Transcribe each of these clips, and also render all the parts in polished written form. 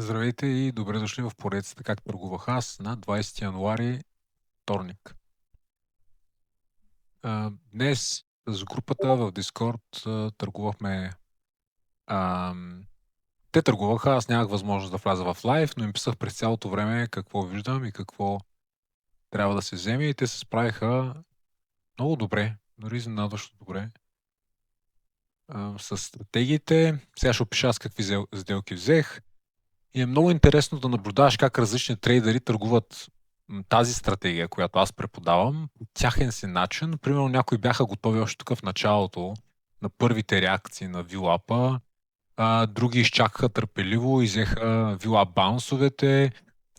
Здравейте и добре дошли в поредицата Как търгувах аз на 20 януари, вторник. Днес с групата в Discord търгувахме. Те търгуваха, аз нямах възможност да вляза в лайв, но им писах през цялото време какво виждам и какво трябва да се вземе и те се справиха много добре, дори изненадващо добре. С стратегиите, сега ще опиша аз какви сделки взех. И е много интересно да наблюдаваш как различни трейдери търгуват тази стратегия, която аз преподавам, по тяхен си начин. Примерно някои бяха готови още тук в началото на първите реакции на VWAP-а, други изчакаха търпеливо и взеха VWAP баунсовете,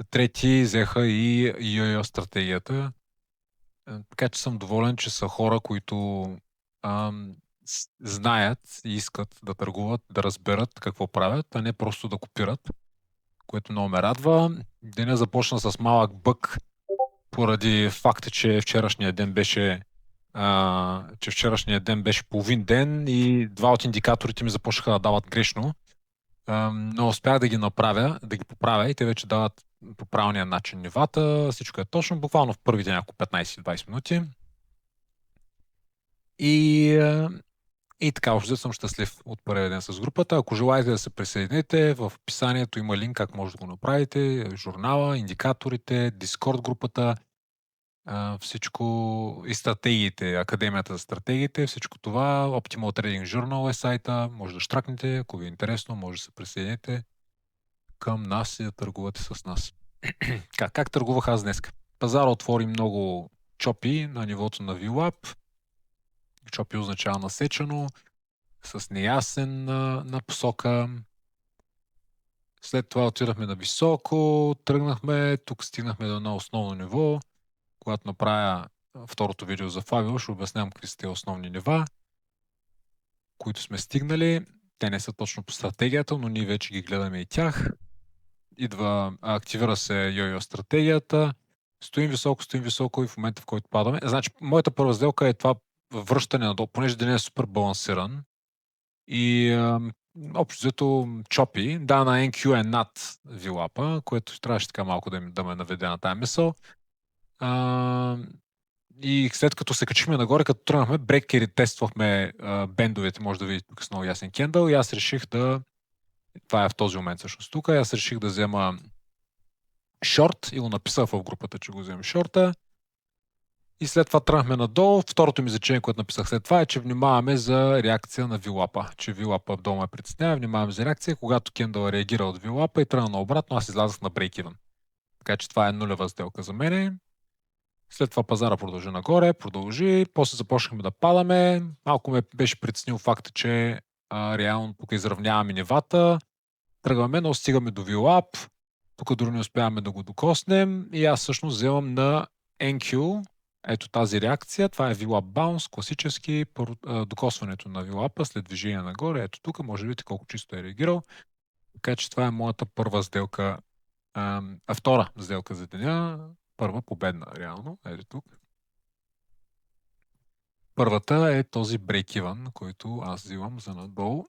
трети взеха и йо стратегията. Така че съм доволен, че са хора, които знаят и искат да търгуват, да разберат какво правят, а не просто да копират, което много ме радва. Деня започна с малък бък, поради факта, че вчерашния ден беше половин ден и два от индикаторите ми започнаха да дават грешно. Но успях да ги направя, да ги поправя и те вече дават по правилния начин нивата. Всичко е точно, буквално в първите няколко 15-20 минути. И така, още съм щастлив от първия ден с групата. Ако желаете да се присъедините, в описанието има линк как може да го направите. Журнала, индикаторите, Discord групата, всичко и стратегиите, Академията за стратегиите, всичко това. Optimal Trading Journal е сайта. Може да штракнете, ако ви е интересно, може да се присъедините към нас и да търгувате с нас. Как търгувах аз днес? Пазара отвори много чопи на нивото на VWAP. Чопи означава насечено, с неясен на посока. След това отидахме на високо, тръгнахме, тук стигнахме до едно основно ниво. Когато направя второто видео за Фабио, ще обяснявам какви са тези основни нива, които сме стигнали. Те не са точно по стратегията, но ние вече ги гледаме и тях. Активира се йо-йо стратегията. Стоим високо и в момента, в който падаме. Значи, моята първа сделка е това връщане надолу, понеже денят е супер балансиран. И общо взето чопи. Да, на NQ е над VWAP-а, което трябваше така малко да ме наведе на тази мисъл. И след като се качихме нагоре, като тръгнахме, брекери тествахме бендовете, може да видите тук с много ясен кендъл и аз реших това е в този момент всъщност тук, аз реших да взема шорт и го написах в групата, че го вземем шорта. И след това тръгнахме надолу. Второто ми изречение, което написах след това е, че внимаваме за реакция на VWAP-а. Че VWAP-а в дома е притеснява, внимаваме за реакция. Когато кендъл реагира от VWAP-а и тръгна наобратно, аз излязах на брейк-ивен. Така че това е нулева сделка за мене. След това пазара продължи нагоре, после започнахме да падаме. Малко ме беше притеснил факта, че реално тук изравняваме нивата. Тръгваме, но стигаме до VWAP. Тук дори не успяваме да го докоснем и аз всъщност вземам на NQ. Ето тази реакция. Това е VWAP Bounce, класически докосването на VWAP след движение нагоре. Ето тук може да видите колко чисто е реагирал. Така че това е моята първа сделка, втора сделка за деня. Първа победна, реално. Ето тук. Първата е този break-even, който аз взимам за надолу.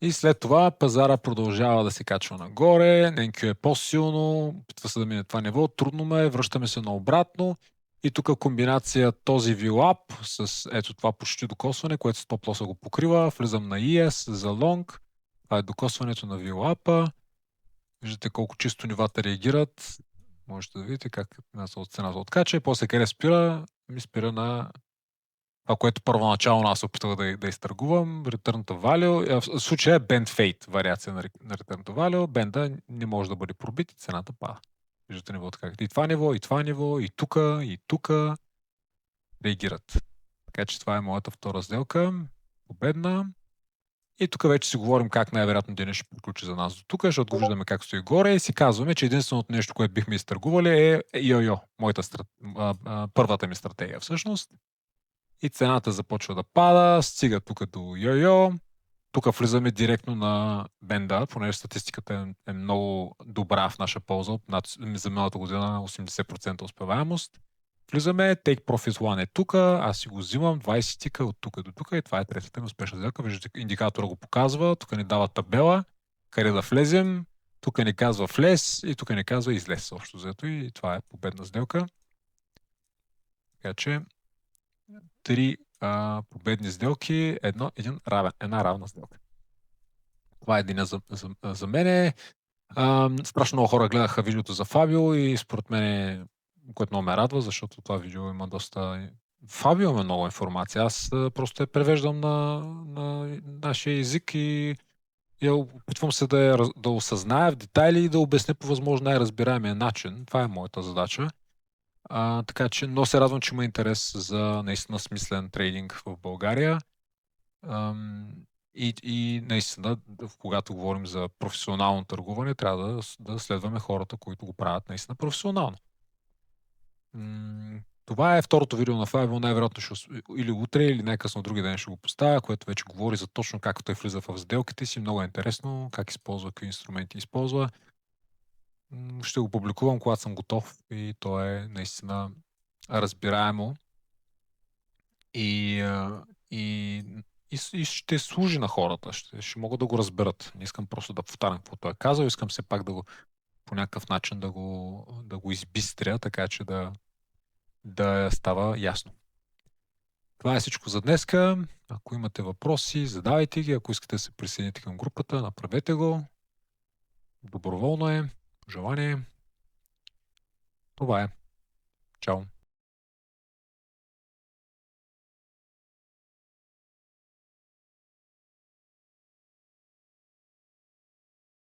И след това пазара продължава да се качва нагоре, NQ е по-силно, опитва се да мине това ниво, трудно ме, връщаме се наобратно и тук комбинация този VWAP с ето това почти докосване, което стоп-лоса го покрива, влизам на ES за long, това е докосването на VWAP-а, виждате колко чисто нивата реагират, можете да видите как цената откача и после къде спира, ми спира на това, което първоначално аз опитах да изтъргувам, Return to Value. В случая е Bend Fate вариация на Return to Value. Бенда не може да бъде пробит и цената пада. Виждате нивото как. И това ниво, и тук реагират. Така че това е моята втора сделка. Победна. И тук вече си говорим как най-вероятно деня ще приключи за нас до тук, защото го виждаме как стои горе и си казваме, че единственото нещо, което бихме изтъргували е йо-йо, първата ми стратегия всъщност. И цената започва да пада, стига тук до йо-йо. Тук влизаме директно на бенда, понеже статистиката е много добра в наша полза. За миналата година 80% успеваемост. Влизаме, Take Profit One е тук, аз си го взимам, 20 тика от тук до тук и това е третата ми успешна сделка. Виждате, индикатора го показва, тук ни дава табела, къде да влезем, тук ни казва влез и тук ни казва излез общо взето и това е победна сделка. Така че 3 победни сделки, една равна сделка. Това е деня за мене. Страшно много хора гледаха видеото за Фабио и според мен, което много ме радва, защото това видео има доста... Фабио има много информация. Аз просто я превеждам на нашия език и я опитвам се да осъзная в детайли и да обясня по възможно най-разбираемия начин. Това е моята задача. Така че много се радвам, че има интерес за наистина смислен трейдинг в България. И наистина, когато говорим за професионално търгуване, трябва да следваме хората, които го правят наистина професионално. Това е второто видео на Фабио, най-вероятно или утре, или най-късно други ден ще го поставя, което вече говори за точно как той влиза в сделките си. Много е интересно как използва, какви инструменти използва. Ще го публикувам, когато съм готов и то е наистина разбираемо и ще служи на хората. Ще могат да го разберат. Не искам просто да повтарям каквото е казал, искам все пак по някакъв начин да го избистря, така че да става ясно. Това е всичко за днеска. Ако имате въпроси, задавайте ги. Ако искате да се присъедините към групата, направете го. Доброволно е. Желание. Това е. Чао.